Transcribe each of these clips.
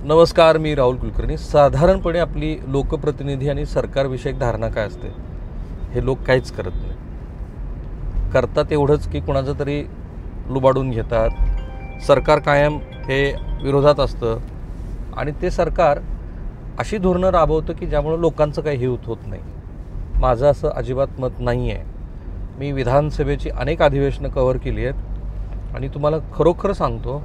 नमस्कार, मी राहुल कुलकर्णी. साधारणपणे आपली लोकप्रतिनिधी आणि सरकारविषयक धारणा काय असते हे लोक काहीच करत नाही. करतात एवढंच की कुणाचं तरी लुबाडून घेतात. सरकार कायम हे विरोधात असतं आणि ते सरकार अशी धोरणं राबवतं की ज्यामुळं लोकांचं काही हित होत नाही. माझं असं अजिबात मत नाही आहे. मी विधानसभेची अनेक अधिवेशनं कव्हर केली आहेत आणि तुम्हाला खरोखर सांगतो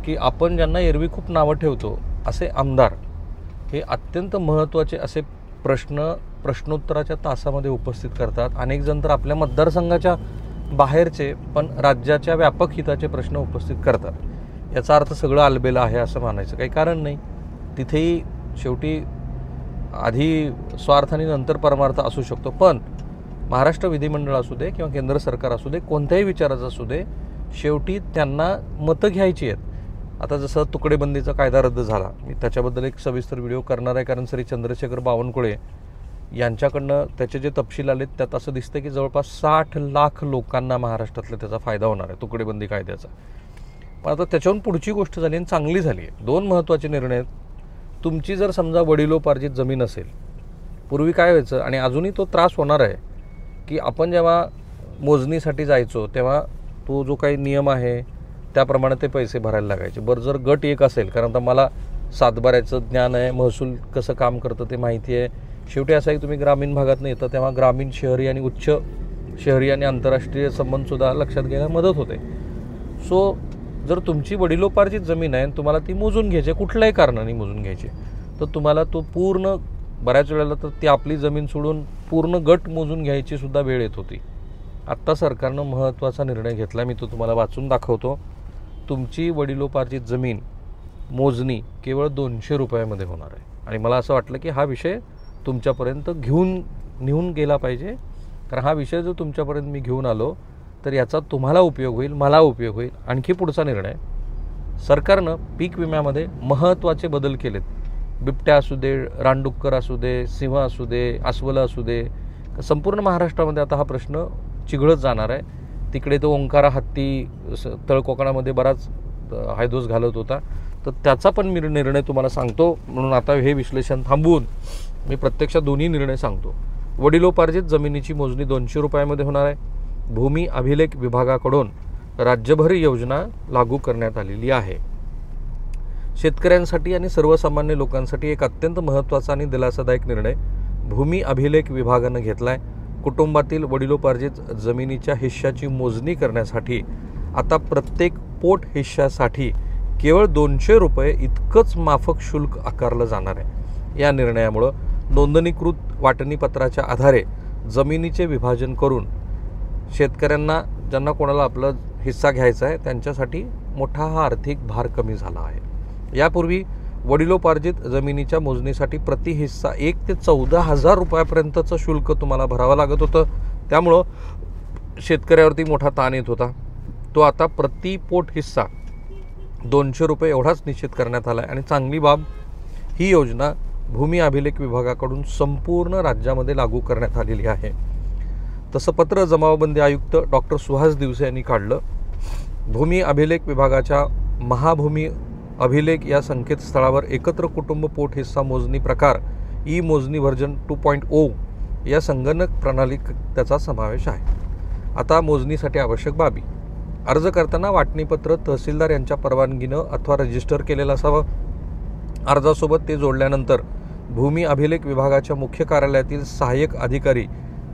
की आपण ज्यांना एरवी खूप नावं ठेवतो असे आमदार हे अत्यंत महत्त्वाचे असे प्रश्नोत्तराच्या तासामध्ये उपस्थित करतात. अनेक जण तर आपल्या मतदारसंघाच्या बाहेरचे पण राज्याच्या व्यापक हिताचे प्रश्न उपस्थित करतात. याचा अर्थ सगळं आलबेलं आहे असं मानायचं काही कारण नाही. तिथेही शेवटी आधी स्वार्थ आणि नंतर परमार्थ असू शकतो. पण महाराष्ट्र विधिमंडळ असू दे किंवा केंद्र सरकार असू दे, कोणत्याही विचाराचं असू दे, शेवटी त्यांना मतं घ्यायची आहेत. आता जसं तुकडेबंदीचा कायदा रद्द झाला, मी त्याच्याबद्दल एक सविस्तर व्हिडिओ करणार आहे, कारण श्री चंद्रशेखर बावनकुळे यांच्याकडनं त्याचे जे तपशील आलेत त्यात असं दिसतं की जवळपास 60 लाख लोकांना महाराष्ट्रातला त्याचा फायदा होणार आहे तुकडेबंदी कायद्याचा. पण आता त्याच्याहून पुढची गोष्ट झाली आणि चांगली झाली आहे. 2 महत्त्वाचे निर्णय आहेत. तुमची जर समजा वडिलोपार्जित जमीन असेल, पूर्वी काय व्हायचं आणि अजूनही तो त्रास होणार आहे की आपण जेव्हा मोजणीसाठी जायचो तेव्हा तो जो काही नियम आहे त्याप्रमाणे ते पैसे भरायला लागायचे. बरं, जर गट एक असेल, कारण आता मला सातबाऱ्याचं ज्ञान आहे, महसूल कसं काम करतं ते माहिती आहे. शेवटी असं आहे की तुम्ही ग्रामीण भागातून येतं तेव्हा ग्रामीण, शहरी आणि उच्च शहरी आणि आंतरराष्ट्रीय संबंधसुद्धा लक्षात घ्यायला मदत होते. सो जर तुमची वडिलोपार्जित जमीन आहे आणि तुम्हाला ती मोजून घ्यायची, कुठल्याही कारणाने मोजून घ्यायची, तर तुम्हाला तो पूर्ण, बऱ्याच वेळेला तर ती आपली जमीन सोडून पूर्ण गट मोजून घ्यायची सुद्धा वेळ येत होती. आत्ता सरकारनं महत्त्वाचा निर्णय घेतला, मी तो तुम्हाला वाचून दाखवतो. तुमची वडिलोपार्जित जमीन मोजणी केवळ 200 रुपयामध्ये होणार आहे. आणि मला असं वाटलं की हा विषय तुमच्यापर्यंत नेऊन गेला पाहिजे, कारण हा विषय जर तुमच्यापर्यंत मी घेऊन आलो तर याचा तुम्हाला उपयोग होईल, मला उपयोग होईल. आणखी पुढचा निर्णय, सरकारनं पीक विम्यामध्ये महत्त्वाचे बदल केलेत. बिबट्या असू दे, रानडुक्कर असू दे, सिंह असू दे, अस्वलं असू दे, संपूर्ण महाराष्ट्रामध्ये आता हा प्रश्न चिघळत जाणार आहे. तिकडे तो ओंकारा हत्ती तळकोकणामध्ये बराच हायदोस घालत होता, तर त्याचा पण मी निर्णय तुम्हाला सांगतो. म्हणून आता हे विश्लेषण थांबवून मी प्रत्यक्षात दोन्ही निर्णय सांगतो. वडिलोपार्जित जमिनीची मोजणी 200 रुपयामध्ये होणार आहे. भूमी अभिलेख विभागाकडून राज्यभर योजना लागू करण्यात आलेली आहे. शेतकऱ्यांसाठी आणि सर्वसामान्य लोकांसाठी एक अत्यंत महत्त्वाचा आणि दिलासादायक निर्णय भूमी अभिलेख विभागानं घेतला आहे. कुटुंबातील वडिलोपार्जित जमिनीच्या हिश्श्याची मोजणी करण्यासाठी आता प्रत्येक पोट हिश्श्यासाठी केवळ 200 रुपये इतकंच माफक शुल्क आकारलं जाणार आहे. या निर्णयामुळं नोंदणीकृत वाटणीपत्राच्या आधारे जमिनीचे विभाजन करून शेतकऱ्यांना, ज्यांना कोणाला आपला हिस्सा घ्यायचा आहे, त्यांच्यासाठी मोठा हा आर्थिक भार कमी झाला आहे. यापूर्वी वडिलोपार्जित जमिनीच्या मोजणीसाठी प्रति हिस्सा 1 ते 14,000 रुपयापर्यंतचं शुल्क तुम्हाला भरावं लागत होतं. त्यामुळं शेतकऱ्यावरती मोठा ताण येत होता. तो आता प्रति पोट हिस्सा 200 रुपये एवढाच निश्चित करण्यात आला आहे. आणि चांगली बाब, ही योजना भूमी अभिलेख विभागाकडून संपूर्ण राज्यामध्ये लागू करण्यात आलेली आहे. तसं पत्र जमावबंदी आयुक्त डॉक्टर सुहास दिवसे यांनी काढलं. भूमी अभिलेख विभागाच्या महाभूमी अभिलेख या संकेतस्थळावर एकत्र कुटुंब पोट हिस्सा मोजणी प्रकार ई मोजणी व्हर्जन 2.0 या संगणक प्रणालीत त्याचा समावेश आहे. आता मोजणीसाठी आवश्यक बाबी, अर्ज करताना वाटणीपत्र तहसीलदार यांच्या परवानगीनं अथवा रजिस्टर केलेलं असावं. अर्जासोबत ते जोडल्यानंतर भूमी अभिलेख विभागाच्या मुख्य कार्यालयातील सहाय्यक अधिकारी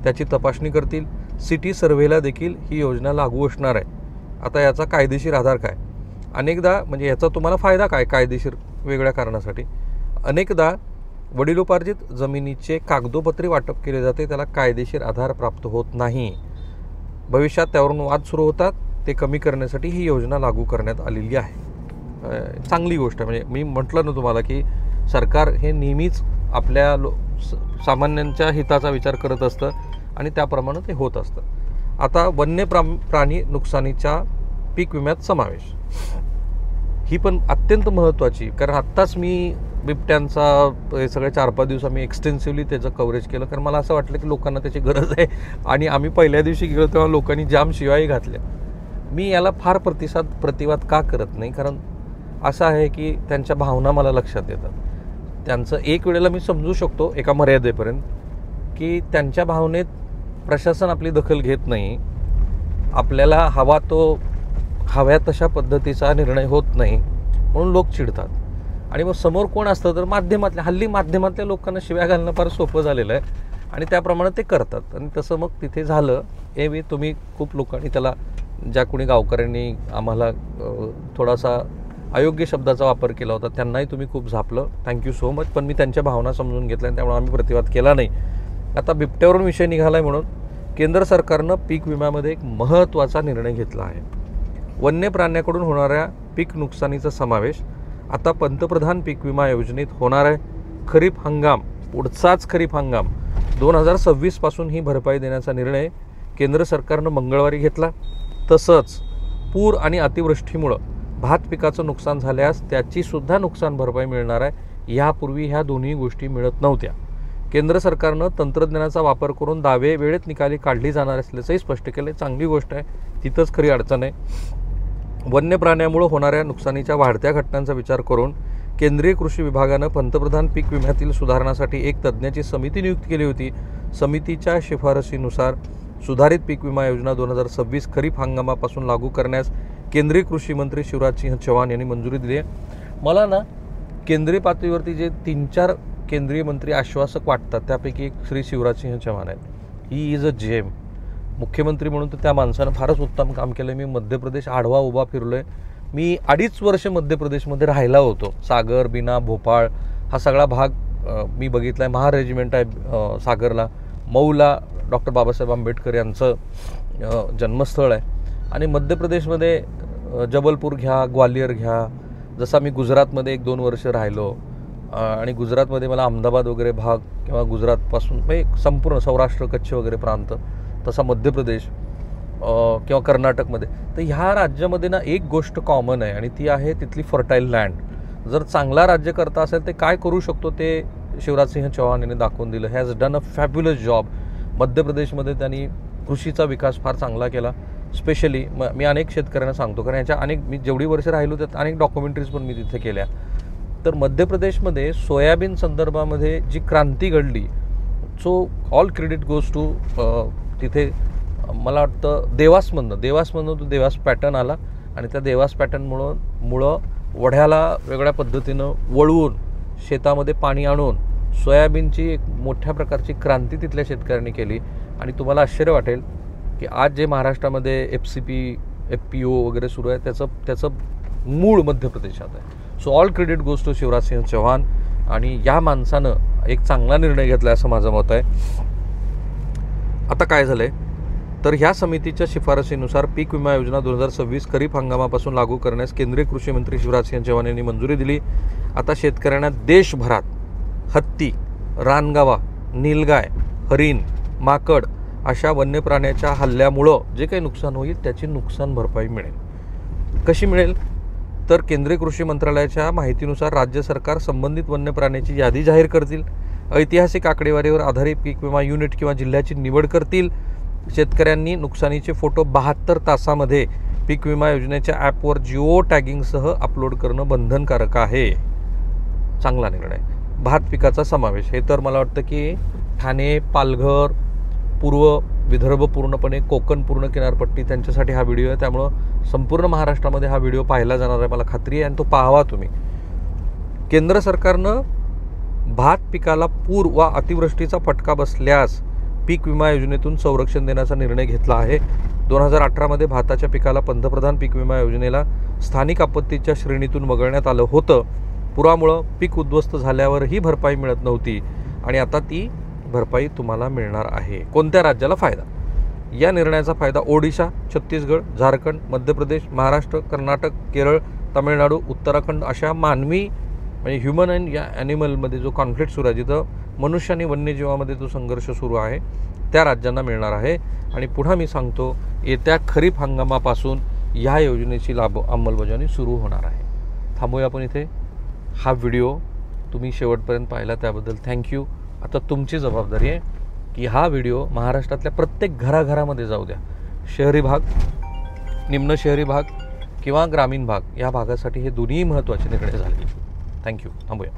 त्याची तपासणी करतील. सिटी सर्व्हेला देखील ही योजना लागू असणार आहे. आता याचा कायदेशीर आधार काय? अनेकदा, म्हणजे याचा तुम्हाला फायदा काय कायदेशीर वेगळ्या कारणासाठी, अनेकदा वडिलोपार्जित जमिनीचे कागदोपत्री वाटप केले जाते, त्याला कायदेशीर आधार प्राप्त होत नाही. भविष्यात त्यावरून वाद सुरू होतात. ते कमी करण्यासाठी ही योजना लागू करण्यात आलेली आहे. चांगली गोष्ट आहे. म्हणजे मी म्हटलं ना तुम्हाला की सरकार हे नेहमीच आपल्या सामान्यांच्या हिताचा विचार करत असतं आणि त्याप्रमाणे ते होत असतं. आता वन्य प्राणी नुकसानीच्या पीक विम्यात समावेश, ही पण अत्यंत महत्त्वाची, कारण आत्ताच मी बिबट्यांचा हे सगळे 4-5 दिवस आम्ही एक्सटेन्सिव्हली त्याचं कव्हरेज केलं, कारण मला असं वाटलं की लोकांना त्याची गरज आहे. आणि आम्ही पहिल्या दिवशी गेलो तेव्हा लोकांनी जाम शिवाई घातल्या. मी याला फार प्रतिवाद का करत नाही, कारण असं आहे की त्यांच्या भावना मला लक्षात येतात. त्यांचं एक वेळेला मी समजू शकतो एका मर्यादेपर्यंत की त्यांच्या भावनेत प्रशासन आपली दखल घेत नाही, आपल्याला हवा तो हव्या तशा पद्धतीचा निर्णय होत नाही, म्हणून लोक चिडतात. आणि मग समोर कोण असतं तर हल्ली माध्यमातल्या लोकांना शिव्या घालणं फार सोपं झालेलं आहे आणि त्याप्रमाणे ते करतात. आणि तसं मग तिथे झालं. तुम्ही खूप लोकांनी त्याला, ज्या कोणी गावकऱ्यांनी आम्हाला थोडासा अयोग्य शब्दाचा वापर केला होता त्यांनाही तुम्ही खूप झापलं, थँक्यू सो मच. पण मी त्यांच्या भावना समजून घेतल्या आणि त्यामुळे आम्ही प्रतिवाद केला नाही. आता बिबट्यावरून विषय निघाला आहे म्हणून केंद्र सरकारनं पीक विम्यामध्ये एक महत्त्वाचा निर्णय घेतला आहे. वन्य प्राण्याकडून होणाऱ्या पीक नुकसानीचा समावेश आता पंतप्रधान पीक विमा योजनेत होणार आहे. खरीप हंगाम, पुढचाच खरीप हंगाम 2026 पासून ही भरपाई देण्याचा निर्णय केंद्र सरकारनं मंगळवारी घेतला. तसंच पूर आणि अतिवृष्टीमुळं भात पिकाचं नुकसान झाल्यास त्याची सुद्धा नुकसान भरपाई मिळणार आहे. यापूर्वी ह्या दोन्ही गोष्टी मिळत नव्हत्या. केंद्र सरकारनं तंत्रज्ञानाचा वापर करून दावे वेळेत निकाली काढली जाणार असल्याचंही स्पष्ट केलं. चांगली गोष्ट आहे, तिथंच खरी अडचण आहे. वन्य प्राण्यामुळे होणाऱ्या नुकसानीच्या वाढत्या घटनांचा विचार करून केंद्रीय कृषी विभागानं पंतप्रधान पीक विम्यातील सुधारणासाठी एक तज्ज्ञाची समिती नियुक्त केली होती. समितीच्या शिफारशीनुसार सुधारित पीक विमा योजना 2026 खरीप हंगामापासून लागू करण्यास केंद्रीय कृषी मंत्री शिवराजसिंह चौहान यांनी मंजुरी दिली आहे. मला ना केंद्रीय पातळीवरती जे 3-4 केंद्रीय मंत्री आश्वासक वाटतात त्यापैकी एक श्री शिवराजसिंह चौहान आहेत. He is a gem. मुख्यमंत्री म्हणून तर त्या माणसानं फारच उत्तम काम केलं. मी मध्य प्रदेश आढवा उभा फिरलो आहे. मी 2.5 वर्ष मध्य प्रदेशमध्ये राहिला होतो. सागर, बिना, भोपाळ हा सगळा भाग मी बघितला आहे. महार रेजिमेंट आहे सागरला. मऊला डॉक्टर बाबासाहेब आंबेडकर यांचं जन्मस्थळ आहे. आणि मध्य प्रदेशमध्ये जबलपूर घ्या, ग्वालियर घ्या. जसा मी गुजरातमध्ये 1-2 वर्ष राहिलो आणि गुजरातमध्ये मला अहमदाबाद वगैरे भाग किंवा गुजरातपासून म्हणजे संपूर्ण सौराष्ट्र, कच्छ वगैरे प्रांत, तसा मध्य प्रदेश किंवा कर्नाटकमध्ये. तर ह्या राज्यामध्ये ना एक गोष्ट कॉमन आहे आणि ती आहे तिथली फर्टाईल लँड. जर चांगला राज्यकर्ता असेल ते काय करू शकतो ते शिवराजसिंह चौहान यांनी दाखवून दिलं. Has done a fabulous job. मध्य प्रदेशमध्ये त्यांनी कृषीचा विकास फार चांगला केला. स्पेशली मी अनेक शेतकऱ्यांना सांगतो, कारण याच्या मी जेवढी वर्ष राहिलो त्यात अनेक डॉक्युमेंटरीज पण मी तिथे केल्या. तर मध्य प्रदेशमध्ये सोयाबीन संदर्भामध्ये जी क्रांती घडली, so all credit goes to तिथे मला वाटतं देवासमधनं तो देवास पॅटर्न आला आणि त्या देवास पॅटर्नमुळं वढ्याला वेगळ्या पद्धतीनं वळवून शेतामध्ये पाणी आणून सोयाबीनची एक मोठ्या प्रकारची क्रांती तिथल्या शेतकऱ्यांनी केली. आणि तुम्हाला आश्चर्य वाटेल की आज जे महाराष्ट्रामध्ये FCP, FPO वगैरे सुरू आहे त्याचं मूळ मध्य प्रदेशात आहे. So all credit goes to Shivraj Singh Chouhan. आणि या माणसानं एक चांगला निर्णय घेतला असं माझं मत आहे. आता काय झालं आहे तर ह्या समितीच्या शिफारशीनुसार पीक विमा योजना 2026 खरीप हंगामापासून लागू करण्यास केंद्रीय कृषी मंत्री शिवराजसिंह चौहान यांनी मंजुरी दिली. आता शेतकऱ्यांना देशभरात हत्ती, रानगावा, नीलगाय, हरिण, माकड अशा वन्य प्राण्याच्या हल्ल्यामुळं जे काही नुकसान होईल त्याची नुकसान भरपाई मिळेल. कशी मिळेल तर केंद्रीय कृषी मंत्रालयाच्या माहितीनुसार राज्य सरकार संबंधित वन्य प्राण्याची यादी जाहीर करतील. ऐतिहासिक आकडेवारीवर आधारित पीक विमा युनिट किंवा जिल्ह्याची निवड करतील. शेतकऱ्यांनी नुकसानीचे फोटो 72 तासामध्ये पीक विमा योजनेच्या ॲपवर जिओ टॅगिंगसह अपलोड करणं बंधनकारक आहे. चांगला निर्णय. भात पिकाचा समावेश, हे तर मला वाटतं की ठाणे, पालघर, पूर्व विदर्भ, पूर्णपणे कोकण, पूर्ण किनारपट्टी त्यांच्यासाठी हा व्हिडिओ आहे. त्यामुळं संपूर्ण महाराष्ट्रामध्ये हा व्हिडिओ पाहिला जाणार आहे मला खात्री आहे आणि तो पाहावा तुम्ही. केंद्र सरकारनं भात पिकाला पूर वा अतिवृष्टीचा फटका बसल्यास पीक विमा योजनेतून संरक्षण देण्याचा निर्णय घेतला आहे. 2018मध्ये भाताच्या पिकाला पंतप्रधान पीक विमा योजनेला स्थानिक आपत्तीच्या श्रेणीतून वगळण्यात आलं होतं. पुरामुळं पीक उद्ध्वस्त झाल्यावरही भरपाई मिळत नव्हती आणि आता ती भरपाई तुम्हाला मिळणार आहे. कोणत्या राज्याला फायदा? या निर्णयाचा फायदा ओडिशा, छत्तीसगड, झारखंड, मध्य प्रदेश, महाराष्ट्र, कर्नाटक, केरळ, तामिळनाडू, उत्तराखंड अशा मानवी म्हणजे ह्युमन अँड या ॲनिमलमध्ये जो कॉन्फ्लिक्ट सुरू आहे, जिथं मनुष्य आणि वन्यजीवामध्ये जो संघर्ष सुरू आहे त्या राज्यांना मिळणार आहे. आणि पुन्हा मी सांगतो, येत्या खरीप हंगामापासून या योजनेची अंमलबजावणी सुरू होणार आहे. थांबूया आपण इथे. हा व्हिडिओ तुम्ही शेवटपर्यंत पाहिला त्याबद्दल थँक्यू. आता तुमची जबाबदारी आहे की हा व्हिडिओ महाराष्ट्रातल्या प्रत्येक घराघरामध्ये जाऊ द्या. शहरी भाग, निम्न शहरी भाग किंवा ग्रामीण भाग या भागासाठी हे दोन्ही महत्त्वाचे निर्णय झाले. थँक्यू. थांबूया.